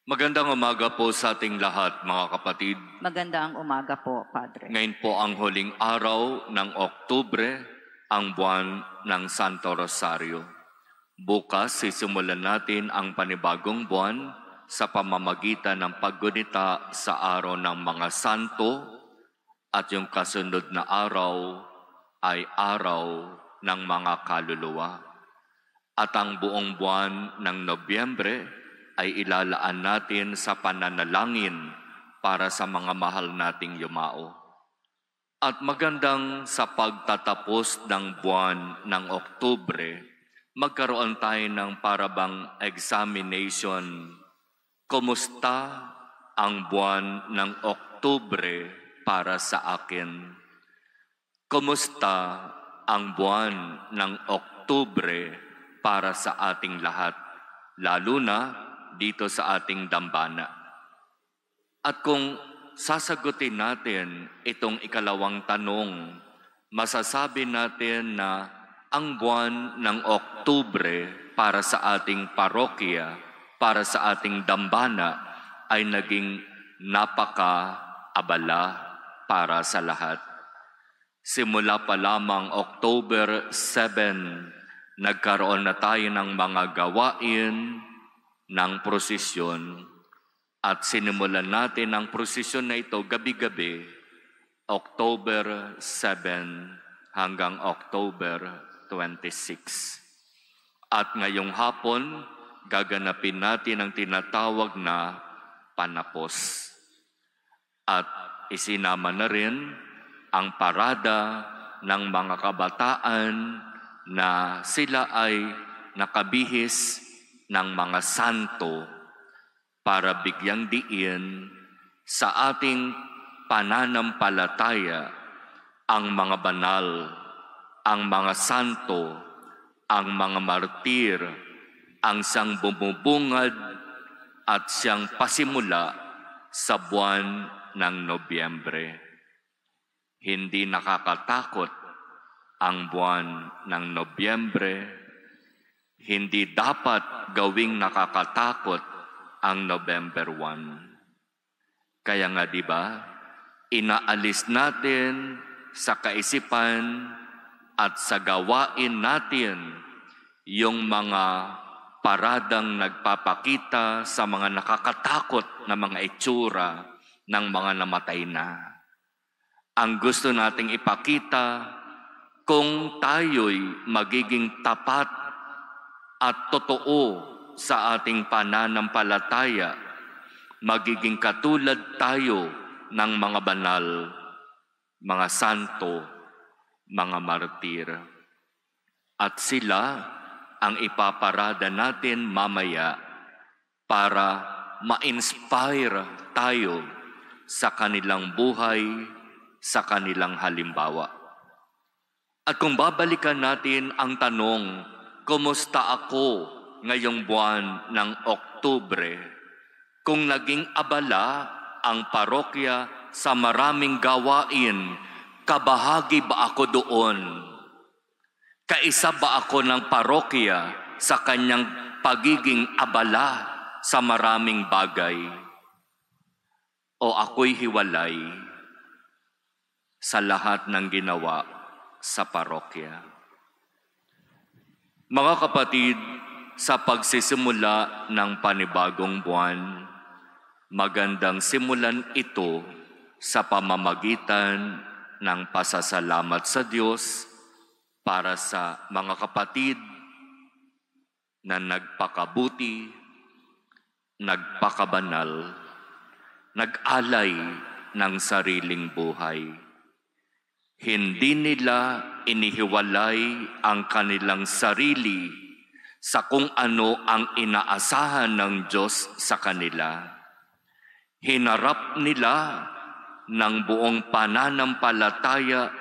Magandang umaga po sa ating lahat, mga kapatid. Magandang umaga po, Padre. Ngayon po ang huling araw ng Oktubre, ang buwan ng Santo Rosario. Bukas, sisimulan natin ang panibagong buwan sa pamamagitan ng paggunita sa araw ng mga santo at yung kasunod na araw ay araw ng mga kaluluwa. At ang buong buwan ng Nobyembre ay ilalaan natin sa pananalangin para sa mga mahal nating yumao. At magandang sa pagtatapos ng buwan ng Oktubre, magkaroon tayo ng parabang examination. Kumusta ang buwan ng Oktubre para sa akin? Kumusta ang buwan ng Oktubre para sa ating lahat, lalo na dito sa ating dambana? At kung sasagutin natin itong ikalawang tanong, masasabi natin na ang buwan ng Oktubre para sa ating parokya, para sa ating dambana, ay naging napaka-abala para sa lahat. Simula pa lamang October 7, nagkaroon na tayo ng mga gawain ng prosesyon at sinimulan natin ang prosesyon na ito gabi-gabi, October 7 hanggang October 26. At ngayong hapon, gaganapin natin ang tinatawag na panapos. At isinama na rin ang parada ng mga kabataan na sila ay nakabihis ng mga santo para bigyang diin sa ating pananampalataya ang mga banal, ang mga santo, ang mga martir, ang siyang bumubungad at siyang pasimula sa buwan ng Nobyembre. Hindi nakakatakot ang buwan ng Nobyembre. Hindi dapat gawing nakakatakot ang November 1. Kaya nga di ba, inaalis natin sa kaisipan at sa gawain natin yung mga paradang nagpapakita sa mga nakakatakot na mga itsura ng mga namatay na. Ang gusto nating ipakita, kung tayo'y magiging tapat at totoo sa ating pananampalataya, magiging katulad tayo ng mga banal, mga santo, mga martir. At sila ang ipaparada natin mamaya para ma-inspire tayo sa kanilang buhay, sa kanilang halimbawa. At kung babalikan natin ang tanong, kumusta ako ngayong buwan ng Oktubre? Kung naging abala ang parokya sa maraming gawain, kabahagi ba ako doon? Kaisa ba ako ng parokya sa kanyang pagiging abala sa maraming bagay? O ako'y hiwalay sa lahat ng ginawa sa parokya? Mga kapatid, sa pagsisimula ng panibagong buwan, magandang simulan ito sa pamamagitan ng pasasalamat sa Diyos para sa mga kapatid na nagpakabuti, nagpakabanal, nag-alay ng sariling buhay. Hindi nila inihiwalay ang kanilang sarili sa kung ano ang inaasahan ng Diyos sa kanila. Hinarap nila ng buong pananampalataya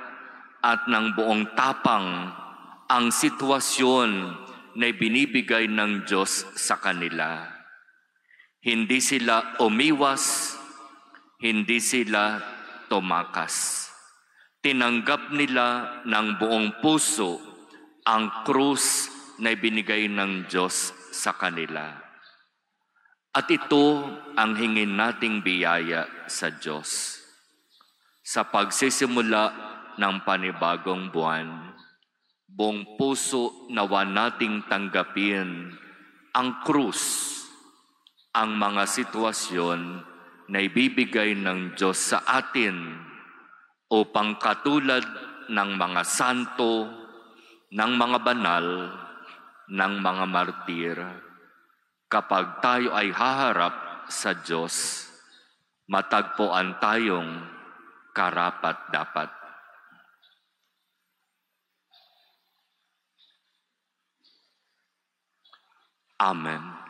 at ng buong tapang ang sitwasyon na binibigay ng Diyos sa kanila. Hindi sila umiwas, hindi sila tumakas. Tinanggap nila ng buong puso ang krus na ibinigay ng Diyos sa kanila. At ito ang hingin nating biyaya sa Diyos. Sa pagsisimula ng panibagong buwan, buong puso nawa nating tanggapin ang krus, ang mga sitwasyon na ibibigay ng Diyos sa atin upang katulad ng mga santo, ng mga banal, ng mga martir, kapag tayo ay haharap sa Diyos, matagpuan tayong karapat-dapat. Amen.